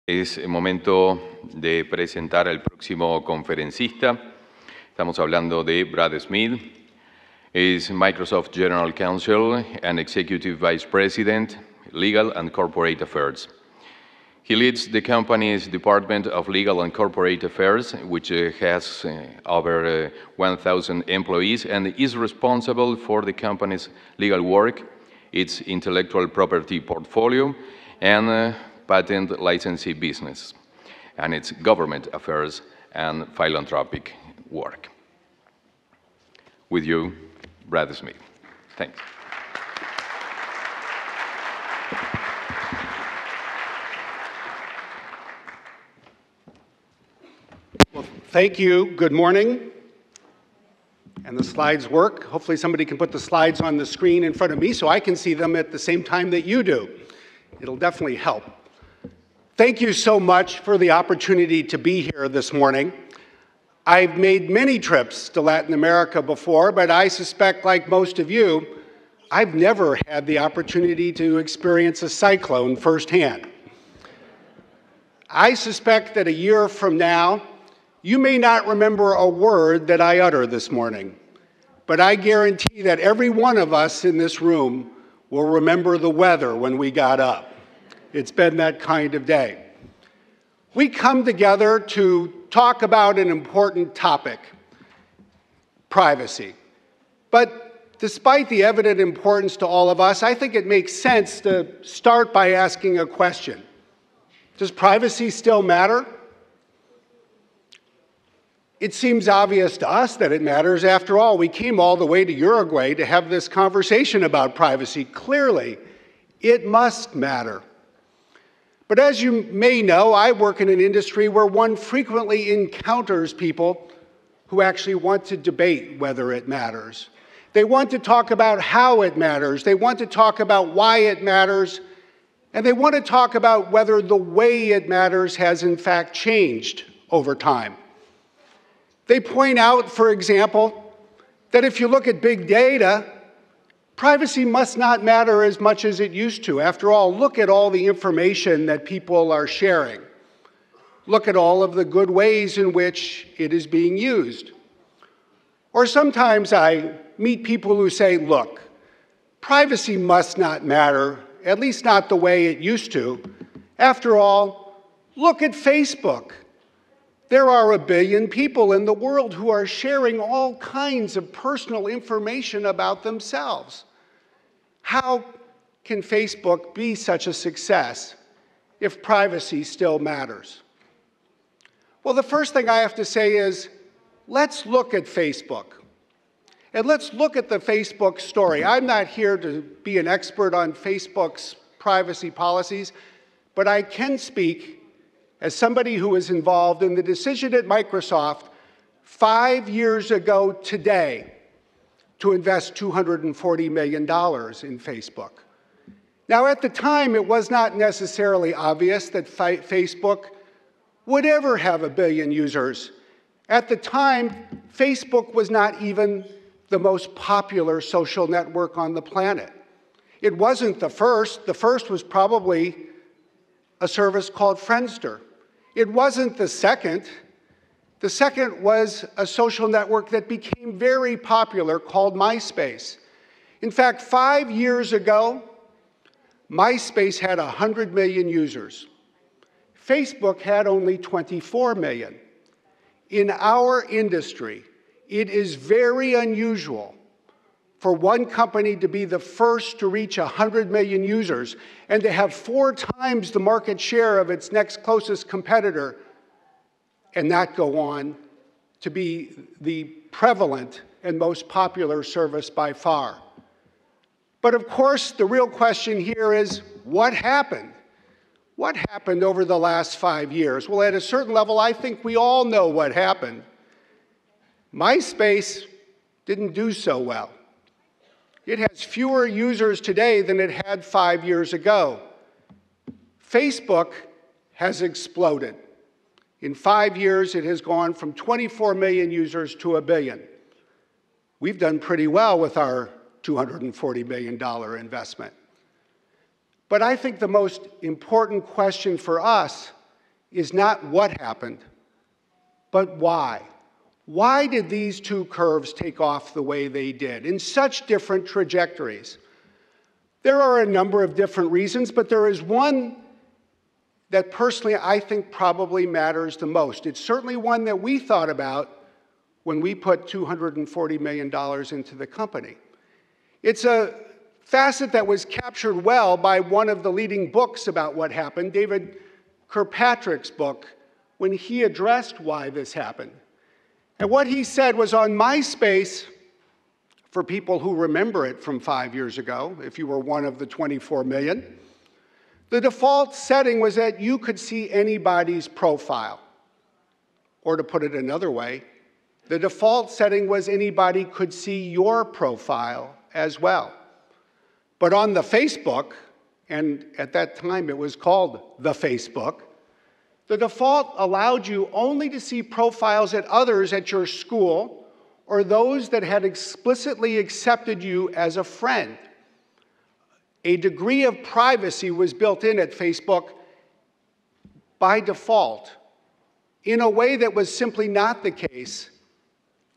Es el momento de presentar al próximo conferencista. Estamos hablando de Brad Smith. Es Microsoft General Counsel and Executive Vice President, Legal and Corporate Affairs. He leads the company's Department of Legal and Corporate Affairs, which has over 1,000 employees, and is responsible for the company's legal work, its intellectual property portfolio, and patent licensing business, and its government affairs and philanthropic work. With you, Brad Smith. Thanks. Well, thank you. Good morning. And the slides work. Hopefully somebody can put the slides on the screen in front of me so I can see them at the same time that you do. It'll definitely help. Thank you so much for the opportunity to be here this morning. I've made many trips to Latin America before, but I suspect, like most of you, I've never had the opportunity to experience a cyclone firsthand. I suspect that a year from now, you may not remember a word that I utter this morning, but I guarantee that every one of us in this room will remember the weather when we got up. It's been that kind of day. We come together to talk about an important topic, privacy. But despite the evident importance to all of us, I think it makes sense to start by asking a question. Does privacy still matter? It seems obvious to us that it matters. After all, we came all the way to Uruguay to have this conversation about privacy. Clearly, it must matter. But as you may know, I work in an industry where one frequently encounters people who actually want to debate whether it matters. They want to talk about how it matters. They want to talk about why it matters. And they want to talk about whether the way it matters has in fact changed over time. They point out, for example, that if you look at big data, privacy must not matter as much as it used to. After all, look at all the information that people are sharing. Look at all of the good ways in which it is being used. Or sometimes I meet people who say, look, privacy must not matter, at least not the way it used to. After all, look at Facebook. There are 1 billion people in the world who are sharing all kinds of personal information about themselves. How can Facebook be such a success if privacy still matters? Well, the first thing I have to say is, let's look at Facebook. And let's look at the Facebook story. I'm not here to be an expert on Facebook's privacy policies, but I can speak as somebody who was involved in the decision at Microsoft 5 years ago today to invest $240 million in Facebook. Now, at the time, it was not necessarily obvious that Facebook would ever have 1 billion users. At the time, Facebook was not even the most popular social network on the planet. It wasn't the first. The first was probably a service called Friendster. It wasn't the second. The second was a social network that became very popular called MySpace. In fact, 5 years ago, MySpace had 100 million users. Facebook had only 24 million. In our industry, it is very unusual for one company to be the first to reach 100 million users and to have 4 times the market share of its next closest competitor and not go on to be the prevalent and most popular service by far. But of course, the real question here is, what happened? What happened over the last 5 years? Well, at a certain level, I think we all know what happened. MySpace didn't do so well. It has fewer users today than it had 5 years ago. Facebook has exploded. In 5 years, it has gone from 24 million users to 1 billion. We've done pretty well with our $240 million investment. But I think the most important question for us is not what happened, but why. Why did these two curves take off the way they did in such different trajectories? There are a number of different reasons, but there is one that personally I think probably matters the most. It's certainly one that we thought about when we put $240 million into the company. It's a facet that was captured well by one of the leading books about what happened, David Kirkpatrick's book, when he addressed why this happened. And what he said was on MySpace, for people who remember it from 5 years ago, if you were one of the 24 million, the default setting was that you could see anybody's profile. Or to put it another way, the default setting was anybody could see your profile as well. But on the Facebook, and at that time it was called the Facebook, the default allowed you only to see profiles at others at your school or those that had explicitly accepted you as a friend. A degree of privacy was built in at Facebook by default in a way that was simply not the case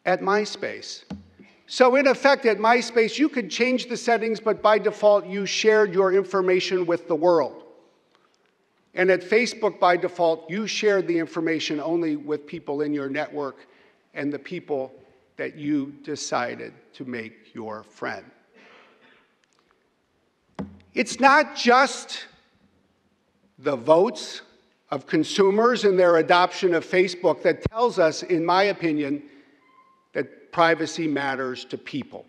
at MySpace. So in effect, at MySpace, you could change the settings, but by default, you shared your information with the world. And at Facebook, by default, you shared the information only with people in your network and the people that you decided to make your friend. It's not just the votes of consumers and their adoption of Facebook that tells us, in my opinion, that privacy matters to people.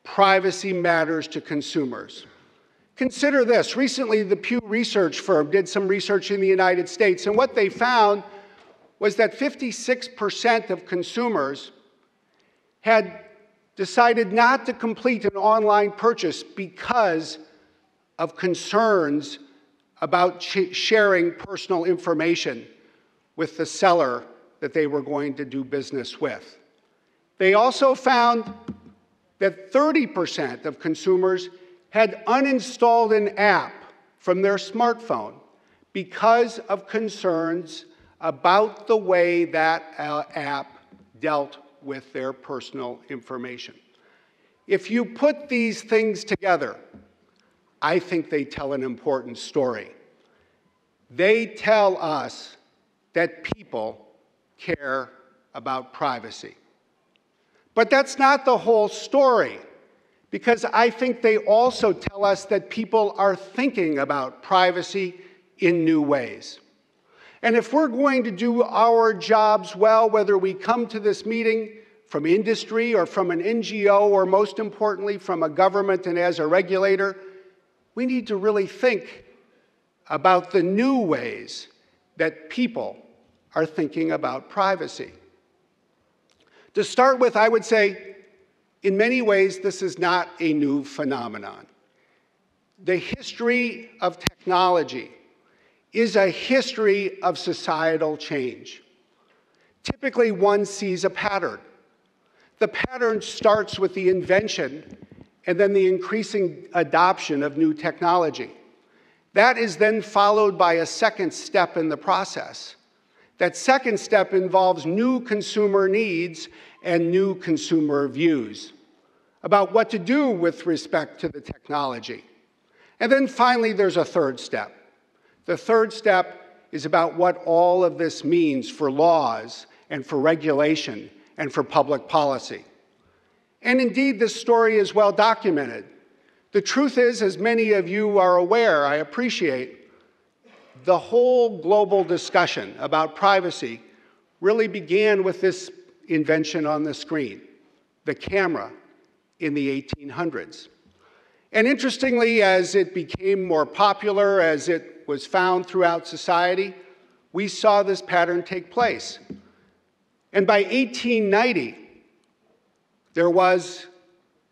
Privacy matters to consumers. Consider this. Recently, the Pew Research firm did some research in the United States, and what they found was that 56% of consumers had decided not to complete an online purchase because of concerns about sharing personal information with the seller that they were going to do business with. They also found that 30% of consumers had uninstalled an app from their smartphone because of concerns about the way that app dealt with their personal information. If you put these things together, I think they tell an important story. They tell us that people care about privacy. But that's not the whole story, because I think they also tell us that people are thinking about privacy in new ways. And if we're going to do our jobs well, whether we come to this meeting from industry or from an NGO, or most importantly from a government and as a regulator, we need to really think about the new ways that people are thinking about privacy. To start with, I would say, in many ways, this is not a new phenomenon. The history of technology is a history of societal change. Typically, one sees a pattern. The pattern starts with the invention and then the increasing adoption of new technology. That is then followed by a second step in the process. That second step involves new consumer needs and new consumer views about what to do with respect to the technology. And then finally, there's a third step. The third step is about what all of this means for laws and for regulation and for public policy. And indeed, this story is well documented. The truth is, as many of you are aware, I appreciate, the whole global discussion about privacy really began with this invention on the screen, the camera, in the 1800s. And interestingly, as it became more popular, as it was found throughout society, we saw this pattern take place. And by 1890, there was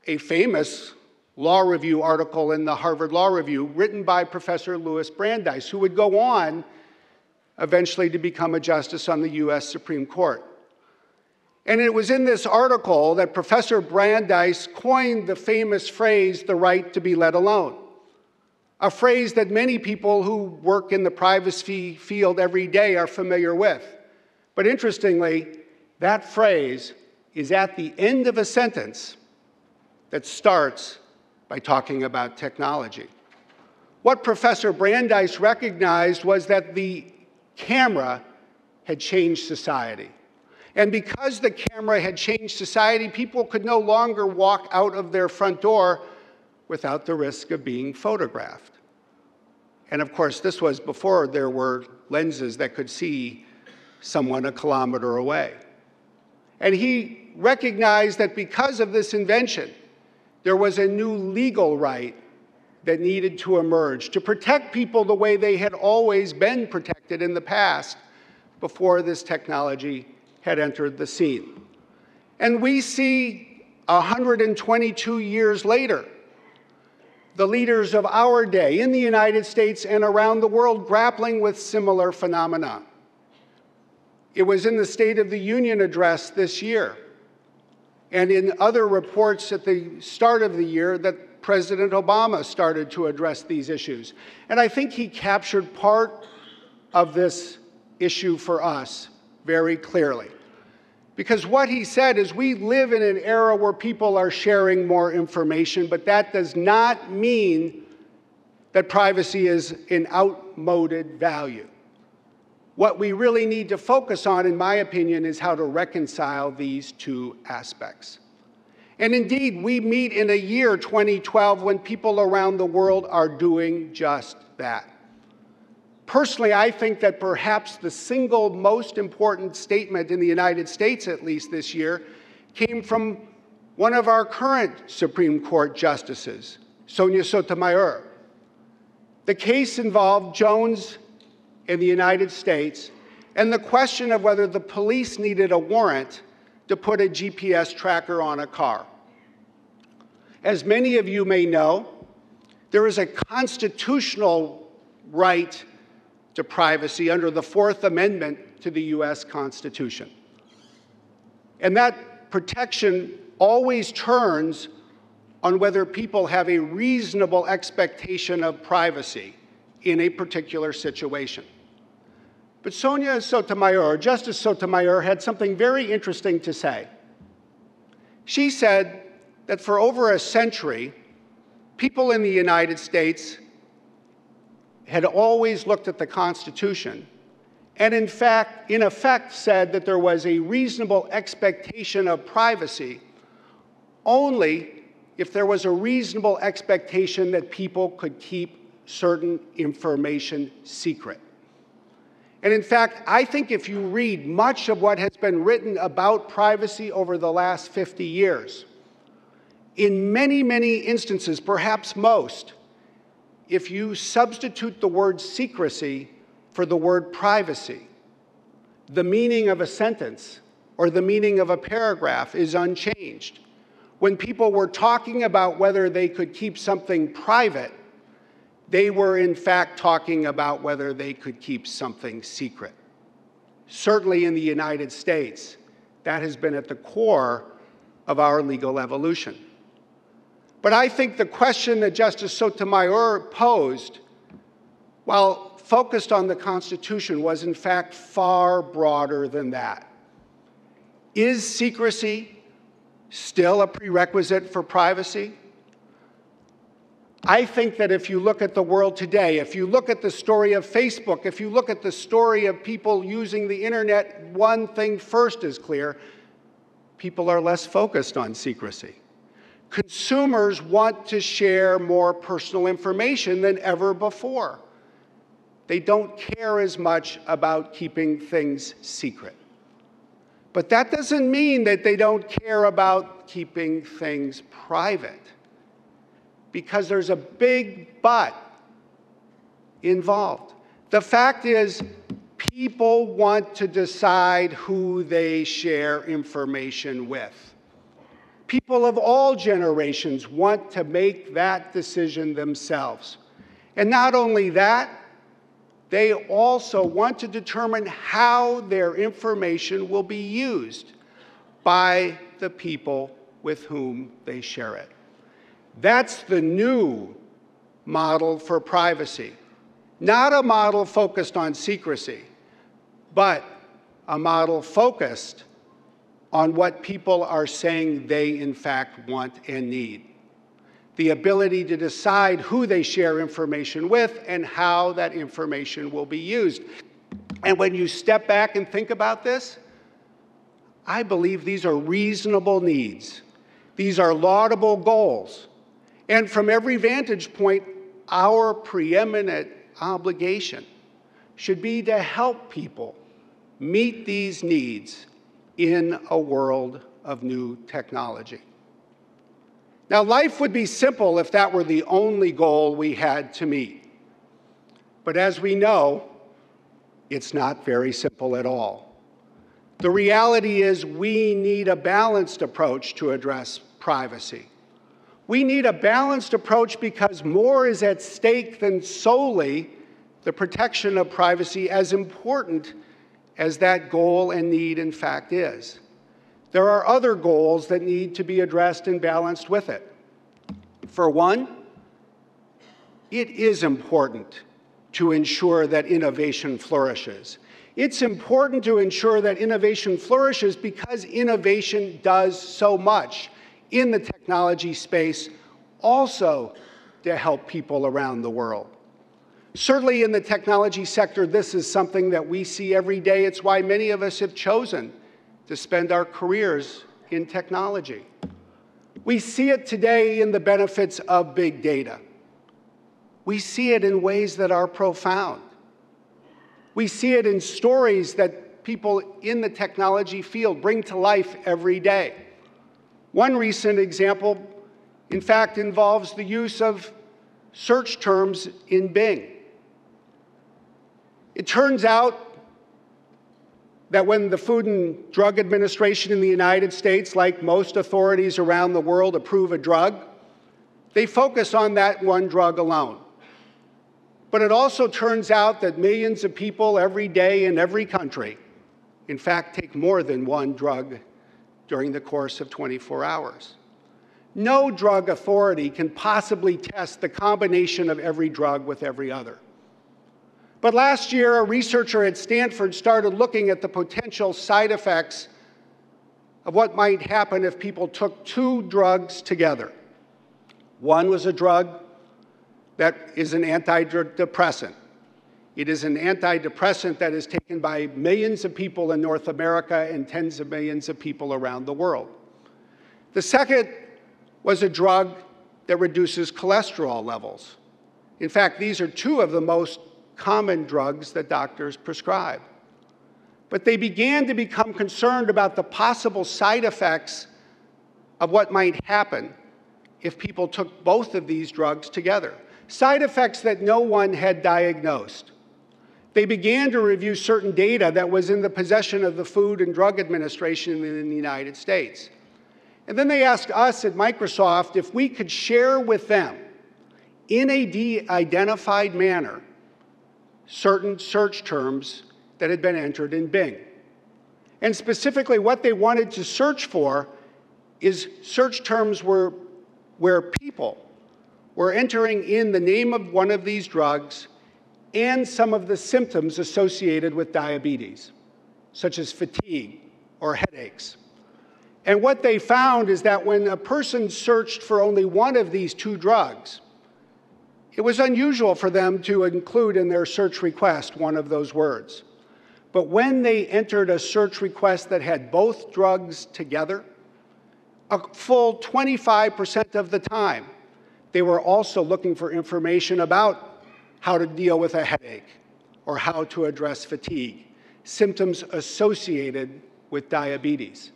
a famous law review article in the Harvard Law Review written by Professor Louis Brandeis, who would go on eventually to become a justice on the US Supreme Court. And it was in this article that Professor Brandeis coined the famous phrase, "the right to be let alone," a phrase that many people who work in the privacy field every day are familiar with. But interestingly, that phrase is at the end of a sentence that starts by talking about technology. What Professor Brandeis recognized was that the camera had changed society. And because the camera had changed society, people could no longer walk out of their front door without the risk of being photographed. And of course, this was before there were lenses that could see someone a kilometer away. And he recognized that because of this invention, there was a new legal right that needed to emerge to protect people the way they had always been protected in the past before this technology had entered the scene. And we see 122 years later, the leaders of our day in the United States and around the world grappling with similar phenomena. It was in the State of the Union address this year and in other reports at the start of the year that President Obama started to address these issues. And I think he captured part of this issue for us very clearly. Because what he said is we live in an era where people are sharing more information, but that does not mean that privacy is an outmoded value. What we really need to focus on, in my opinion, is how to reconcile these two aspects. And indeed, we meet in a year, 2012, when people around the world are doing just that. Personally, I think that perhaps the single most important statement in the United States, at least this year, came from one of our current Supreme Court justices, Sonia Sotomayor. The case involved Jones in the United States and the question of whether the police needed a warrant to put a GPS tracker on a car. As many of you may know, there is a constitutional right to privacy under the Fourth Amendment to the U.S. Constitution. And that protection always turns on whether people have a reasonable expectation of privacy in a particular situation. But Sonia Sotomayor, Justice Sotomayor, had something very interesting to say. She said that for over a century, people in the United States had always looked at the Constitution and in effect said that there was a reasonable expectation of privacy only if there was a reasonable expectation that people could keep certain information secret. And in fact, I think if you read much of what has been written about privacy over the last 50 years, in many, many instances, perhaps most, if you substitute the word secrecy for the word privacy, the meaning of a sentence or the meaning of a paragraph is unchanged. When people were talking about whether they could keep something private, they were in fact talking about whether they could keep something secret. Certainly in the United States, that has been at the core of our legal evolution. But I think the question that Justice Sotomayor posed, while focused on the Constitution, was in fact far broader than that. Is secrecy still a prerequisite for privacy? I think that if you look at the world today, if you look at the story of Facebook, if you look at the story of people using the internet, one thing first is clear: people are less focused on secrecy. Consumers want to share more personal information than ever before. They don't care as much about keeping things secret. But that doesn't mean that they don't care about keeping things private, because there's a big but involved. The fact is, people want to decide who they share information with. People of all generations want to make that decision themselves. And not only that, they also want to determine how their information will be used by the people with whom they share it. That's the new model for privacy. Not a model focused on secrecy, but a model focused on what people are saying they in fact want and need. The ability to decide who they share information with and how that information will be used. And when you step back and think about this, I believe these are reasonable needs. These are laudable goals. And from every vantage point, our preeminent obligation should be to help people meet these needs in a world of new technology. Now, life would be simple if that were the only goal we had to meet. But as we know, it's not very simple at all. The reality is we need a balanced approach to address privacy. We need a balanced approach because more is at stake than solely the protection of privacy, as important as that goal and need in fact is. There are other goals that need to be addressed and balanced with it. For one, it is important to ensure that innovation flourishes. It's important to ensure that innovation flourishes because innovation does so much in the technology space, also to help people around the world. Certainly in the technology sector, this is something that we see every day. It's why many of us have chosen to spend our careers in technology. We see it today in the benefits of big data. We see it in ways that are profound. We see it in stories that people in the technology field bring to life every day. One recent example, in fact, involves the use of search terms in Bing. It turns out that when the Food and Drug Administration in the United States, like most authorities around the world, approve a drug, they focus on that one drug alone. But it also turns out that millions of people every day in every country, in fact, take more than one drug during the course of 24 hours. No drug authority can possibly test the combination of every drug with every other. But last year, a researcher at Stanford started looking at the potential side effects of what might happen if people took two drugs together. One was a drug that is an antidepressant. It is an antidepressant that is taken by millions of people in North America and tens of millions of people around the world. The second was a drug that reduces cholesterol levels. In fact, these are two of the most common drugs that doctors prescribe. But they began to become concerned about the possible side effects of what might happen if people took both of these drugs together. Side effects that no one had diagnosed. They began to review certain data that was in the possession of the Food and Drug Administration in the United States. And then they asked us at Microsoft if we could share with them, in a de-identified manner, certain search terms that had been entered in Bing. And specifically, what they wanted to search for is search terms where people were entering in the name of one of these drugs and some of the symptoms associated with diabetes, such as fatigue or headaches. And what they found is that when a person searched for only one of these two drugs, it was unusual for them to include in their search request one of those words. But when they entered a search request that had both drugs together, a full 25% of the time, they were also looking for information about how to deal with a headache or how to address fatigue, symptoms associated with diabetes.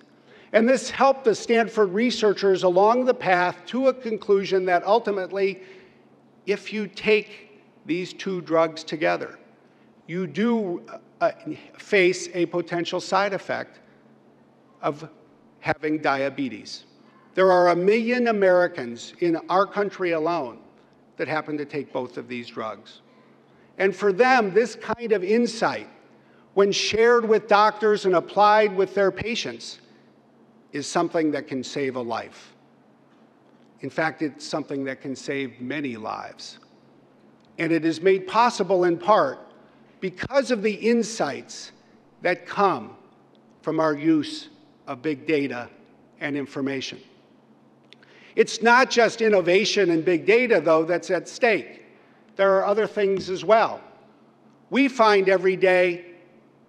And this helped the Stanford researchers along the path to a conclusion that ultimately, if you take these two drugs together, you do face a potential side effect of having diabetes. There are 1 million Americans in our country alone that happen to take both of these drugs. And for them, this kind of insight, when shared with doctors and applied with their patients, is something that can save a life. In fact, it's something that can save many lives. And it is made possible in part because of the insights that come from our use of big data and information. It's not just innovation and big data, though, that's at stake. There are other things as well. We find every day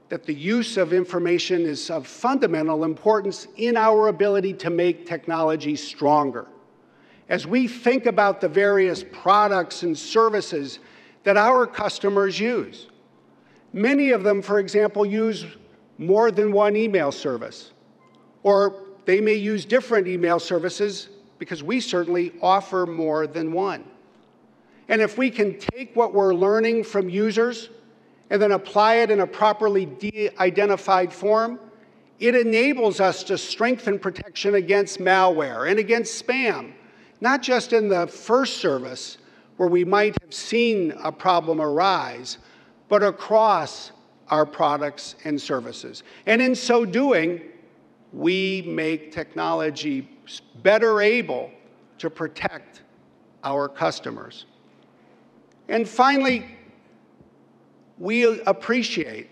that the use of information is of fundamental importance in our ability to make technology stronger. As we think about the various products and services that our customers use, many of them, for example, use more than one email service, or they may use different email services because we certainly offer more than one. And if we can take what we're learning from users and then apply it in a properly de-identified form, it enables us to strengthen protection against malware and against spam, not just in the first service where we might have seen a problem arise, but across our products and services. And in so doing, we make technology better able to protect our customers. And finally, we appreciate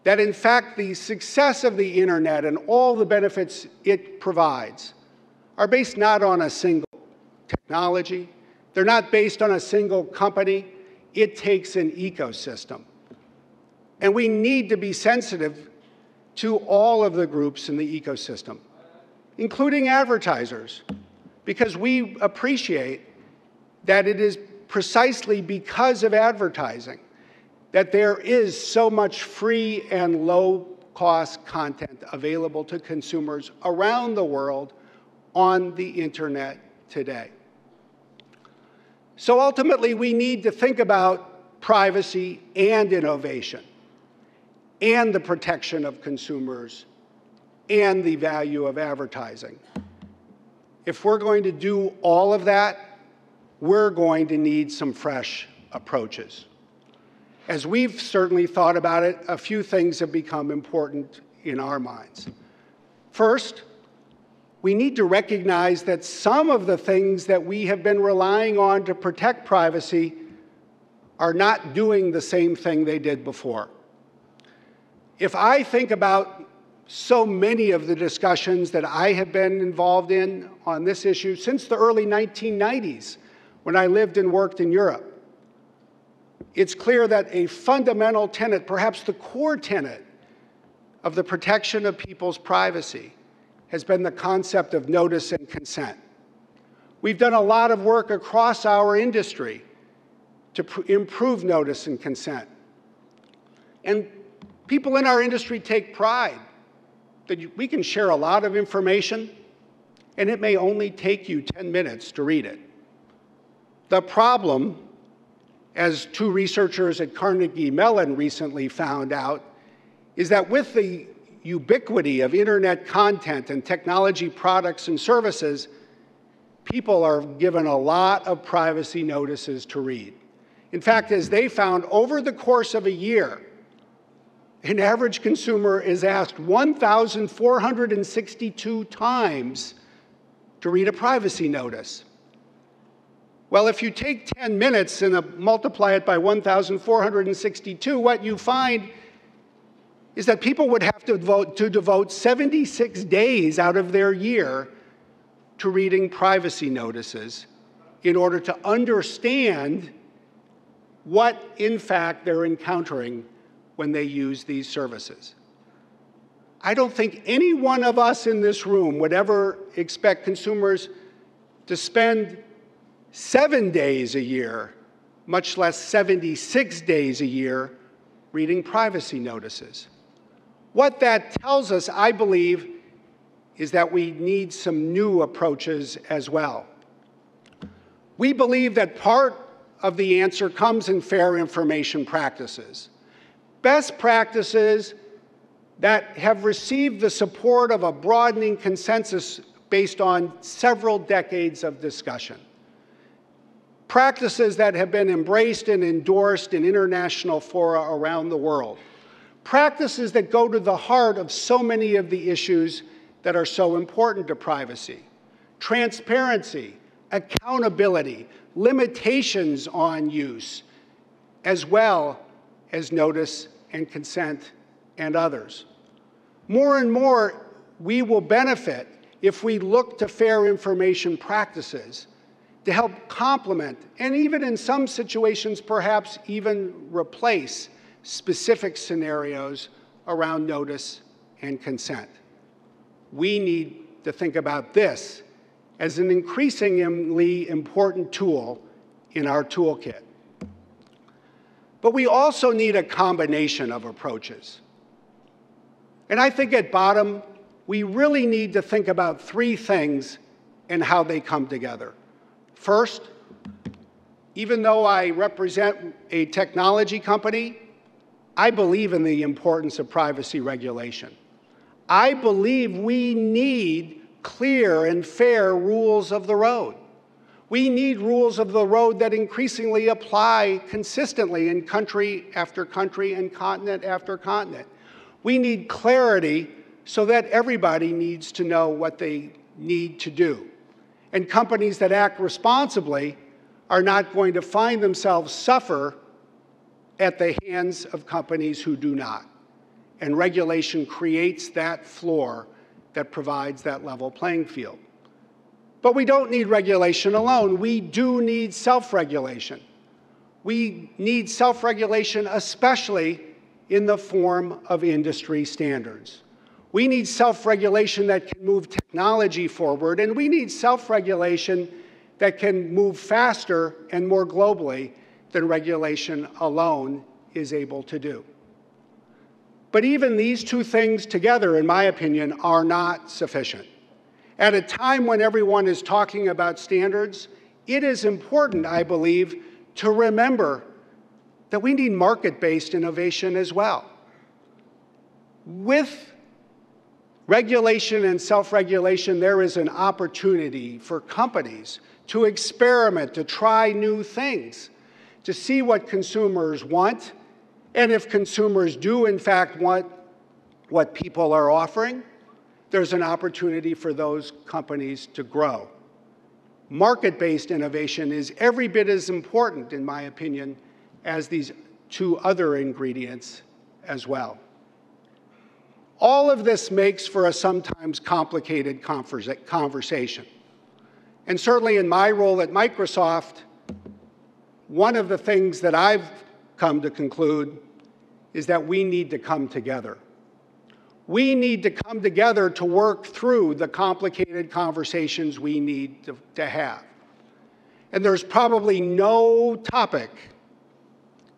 that, in fact, the success of the internet and all the benefits it provides are based not on a single technology. They're not based on a single company. It takes an ecosystem. And we need to be sensitive to all of the groups in the ecosystem, including advertisers, because we appreciate that it is precisely because of advertising that there is so much free and low-cost content available to consumers around the world on the internet today. So ultimately, we need to think about privacy and innovation and the protection of consumers and the value of advertising. If we're going to do all of that, we're going to need some fresh approaches. As we've certainly thought about it, a few things have become important in our minds. First, we need to recognize that some of the things that we have been relying on to protect privacy are not doing the same thing they did before. If I think about so many of the discussions that I have been involved in on this issue since the early 1990s, when I lived and worked in Europe, it's clear that a fundamental tenet, perhaps the core tenet, of the protection of people's privacy has been the concept of notice and consent. We've done a lot of work across our industry to improve notice and consent. And people in our industry take pride that we can share a lot of information, and it may only take you 10 minutes to read it. The problem, as two researchers at Carnegie Mellon recently found out, is that with the ubiquity of internet content and technology products and services, people are given a lot of privacy notices to read. In fact, as they found, over the course of a year, an average consumer is asked 1,462 times to read a privacy notice. Well, if you take 10 minutes and multiply it by 1,462, what you find is that people would have to devote 76 days out of their year to reading privacy notices in order to understand what, in fact, they're encountering when they use these services. I don't think any one of us in this room would ever expect consumers to spend 7 days a year, much less 76 days a year, reading privacy notices. What that tells us, I believe, is that we need some new approaches as well. We believe that part of the answer comes in fair information practices. Best practices that have received the support of a broadening consensus based on several decades of discussion. Practices that have been embraced and endorsed in international fora around the world. Practices that go to the heart of so many of the issues that are so important to privacy. Transparency, accountability, limitations on use, as well as notice and consent and others. More and more, we will benefit if we look to fair information practices to help complement, and even in some situations, perhaps even replace specific scenarios around notice and consent. We need to think about this as an increasingly important tool in our toolkit. But we also need a combination of approaches. And I think at bottom, we really need to think about three things and how they come together. First, even though I represent a technology company, I believe in the importance of privacy regulation. I believe we need clear and fair rules of the road. We need rules of the road that increasingly apply consistently in country after country and continent after continent. We need clarity so that everybody needs to know what they need to do. And companies that act responsibly are not going to find themselves suffer at the hands of companies who do not. And regulation creates that floor that provides that level playing field. But we don't need regulation alone. We do need self-regulation. We need self-regulation especially in the form of industry standards. We need self-regulation that can move technology forward, and we need self-regulation that can move faster and more globally than regulation alone is able to do. But even these two things together, in my opinion, are not sufficient. At a time when everyone is talking about standards, it is important, I believe, to remember that we need market-based innovation as well. With regulation and self-regulation, there is an opportunity for companies to experiment, to try new things, to see what consumers want, and if consumers do, in fact, want what people are offering, there's an opportunity for those companies to grow. Market-based innovation is every bit as important, in my opinion, as these two other ingredients as well. All of this makes for a sometimes complicated conversation. And certainly in my role at Microsoft, one of the things that I've come to conclude is that we need to come together. We need to come together to work through the complicated conversations we need to have. And there's probably no topic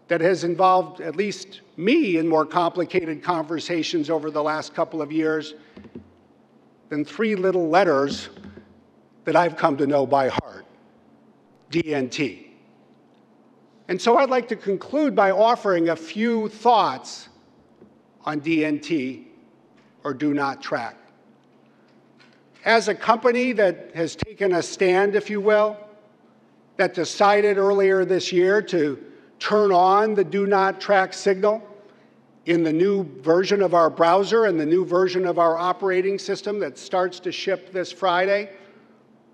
that has involved at least me in more complicated conversations over the last couple of years than three little letters that I've come to know by heart, DNT. And so I'd like to conclude by offering a few thoughts on DNT, or do not track. As a company that has taken a stand, if you will, that decided earlier this year to turn on the do not track signal in the new version of our browser and the new version of our operating system that starts to ship this Friday,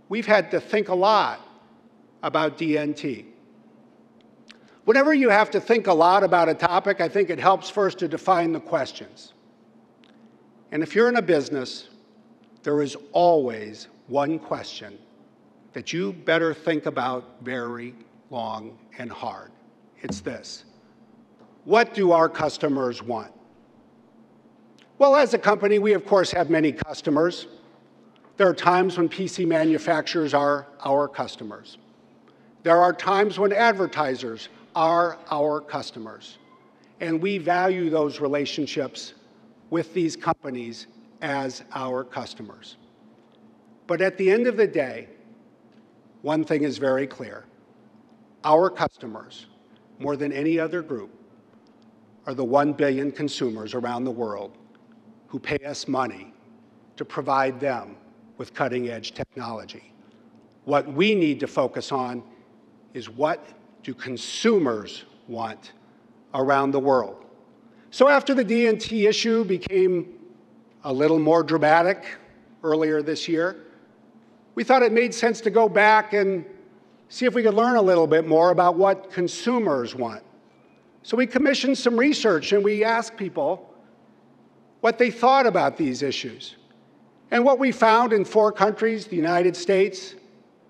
we've had to think a lot about DNT. Whenever you have to think a lot about a topic, I think it helps first to define the questions. And if you're in a business, there is always one question that you better think about very long and hard. It's this: what do our customers want? Well, as a company, we of course have many customers. There are times when PC manufacturers are our customers. There are times when advertisers are our customers. And we value those relationships with these companies as our customers. But at the end of the day, one thing is very clear. Our customers, more than any other group, are the 1 billion consumers around the world who pay us money to provide them with cutting-edge technology. What we need to focus on is what do consumers want around the world. So after the DNT issue became a little more dramatic earlier this year, we thought it made sense to go back and see if we could learn a little bit more about what consumers want. So we commissioned some research and we asked people what they thought about these issues. And what we found in 4 countries, the United States,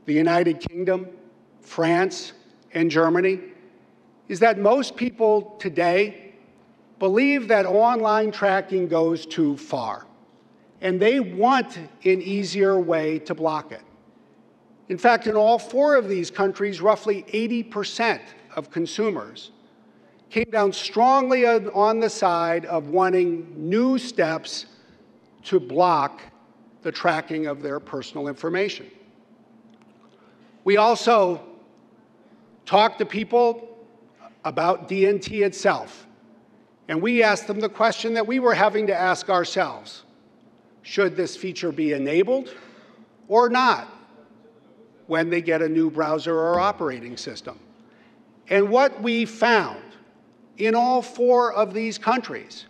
the United Kingdom, France, and Germany, is that most people today believe that online tracking goes too far, and they want an easier way to block it. In fact, in all 4 of these countries, roughly 80% of consumers came down strongly on the side of wanting new steps to block the tracking of their personal information. We also talked to people about DNT itself, and we asked them the question that we were having to ask ourselves: should this feature be enabled or not when they get a new browser or operating system? And what we found in all 4 of these countries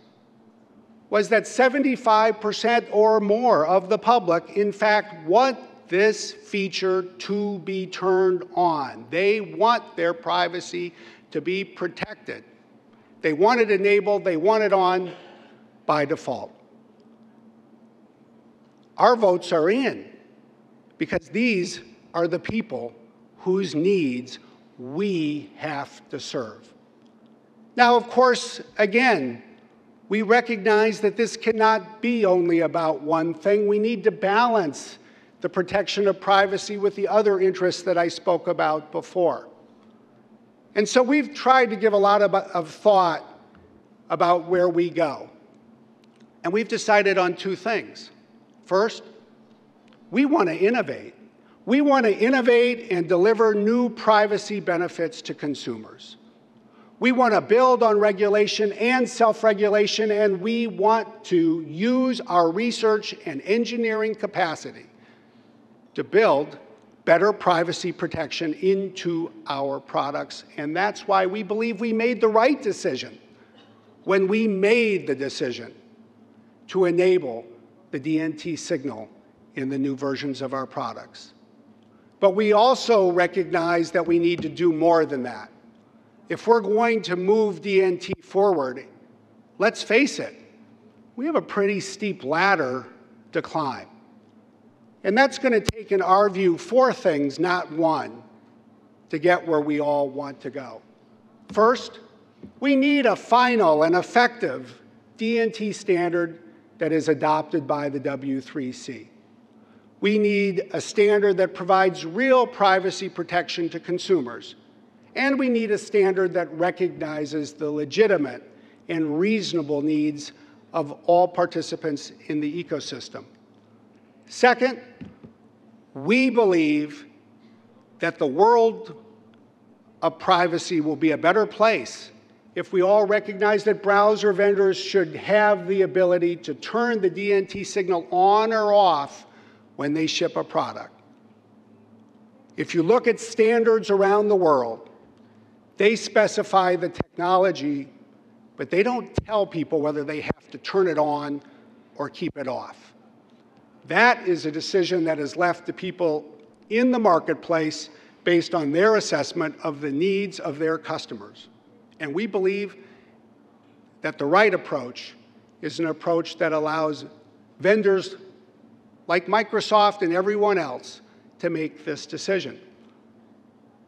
was that 75% or more of the public, in fact, want this feature to be turned on. They want their privacy to be protected. They want it enabled, they want it on by default. Our votes are in because these are the people whose needs we have to serve. Now, of course, again, we recognize that this cannot be only about one thing. We need to balance the protection of privacy with the other interests that I spoke about before. And so we've tried to give a lot of thought about where we go. And we've decided on 2 things. First, we want to innovate. We want to innovate and deliver new privacy benefits to consumers. We want to build on regulation and self-regulation, and we want to use our research and engineering capacity to build better privacy protection into our products. And that's why we believe we made the right decision when we made the decision to enable the DNT signal in the new versions of our products. But we also recognize that we need to do more than that. If we're going to move DNT forward, let's face it, we have a pretty steep ladder to climb. And that's going to take, in our view, 4 things, not 1, to get where we all want to go. First, we need a final and effective DNT standard that is adopted by the W3C. We need a standard that provides real privacy protection to consumers. And we need a standard that recognizes the legitimate and reasonable needs of all participants in the ecosystem. Second, we believe that the world of privacy will be a better place if we all recognize that browser vendors should have the ability to turn the DNT signal on or off when they ship a product. If you look at standards around the world, they specify the technology, but they don't tell people whether they have to turn it on or keep it off. That is a decision that is left to people in the marketplace based on their assessment of the needs of their customers. And we believe that the right approach is an approach that allows vendors like Microsoft and everyone else to make this decision.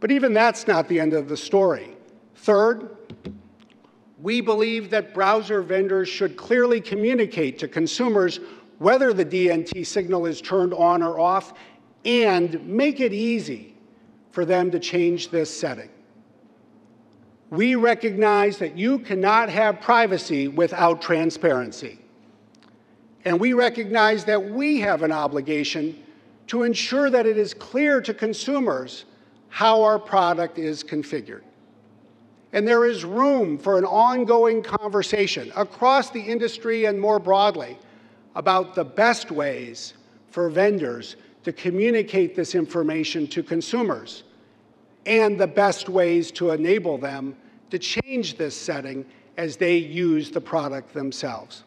But even that's not the end of the story. Third, we believe that browser vendors should clearly communicate to consumers whether the DNT signal is turned on or off and make it easy for them to change this setting. We recognize that you cannot have privacy without transparency. And we recognize that we have an obligation to ensure that it is clear to consumers how our product is configured. And there is room for an ongoing conversation across the industry and more broadly about the best ways for vendors to communicate this information to consumers and the best ways to enable them to change this setting as they use the product themselves.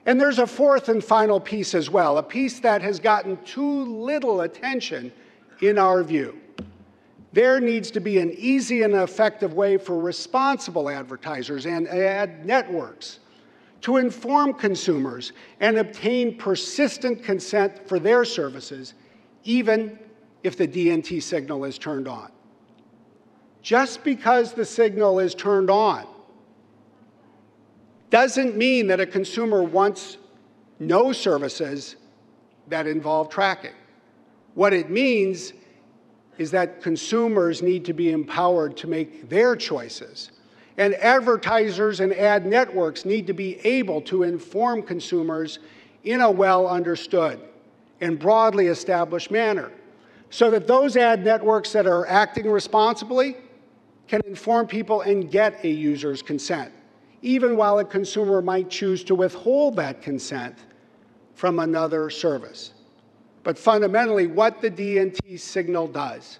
And there's a fourth and final piece as well, a piece that has gotten too little attention in our view. There needs to be an easy and effective way for responsible advertisers and ad networks to inform consumers and obtain persistent consent for their services, even if the D&T signal is turned on. Just because the signal is turned on doesn't mean that a consumer wants no services that involve tracking. What it means is that consumers need to be empowered to make their choices. And advertisers and ad networks need to be able to inform consumers in a well-understood and broadly established manner, so that those ad networks that are acting responsibly can inform people and get a user's consent, even while a consumer might choose to withhold that consent from another service. But fundamentally, what the D&T signal does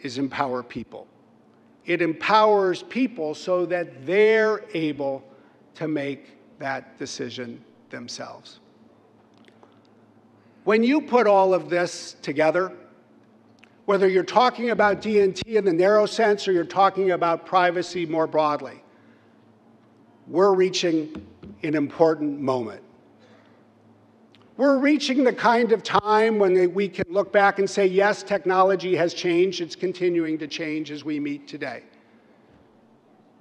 is empower people. It empowers people so that they're able to make that decision themselves. When you put all of this together, whether you're talking about D&T in the narrow sense or you're talking about privacy more broadly, we're reaching an important moment. We're reaching the kind of time when we can look back and say, yes, technology has changed. It's continuing to change as we meet today.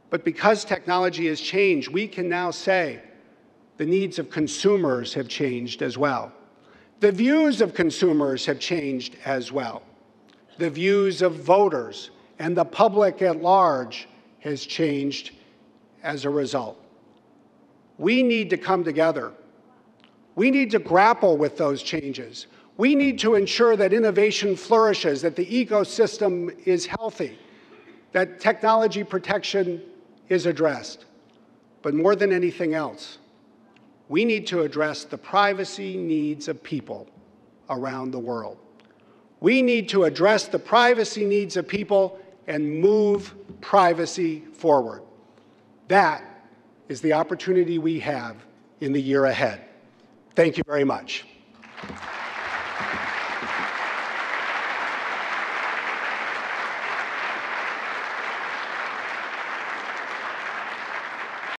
But because technology has changed, we can now say the needs of consumers have changed as well. The views of consumers have changed as well. The views of voters and the public at large has changed as a result. We need to come together. We need to grapple with those changes. We need to ensure that innovation flourishes, that the ecosystem is healthy, that technology protection is addressed. But more than anything else, we need to address the privacy needs of people around the world. We need to address the privacy needs of people and move privacy forward. That is the opportunity we have in the year ahead. Thank you very much.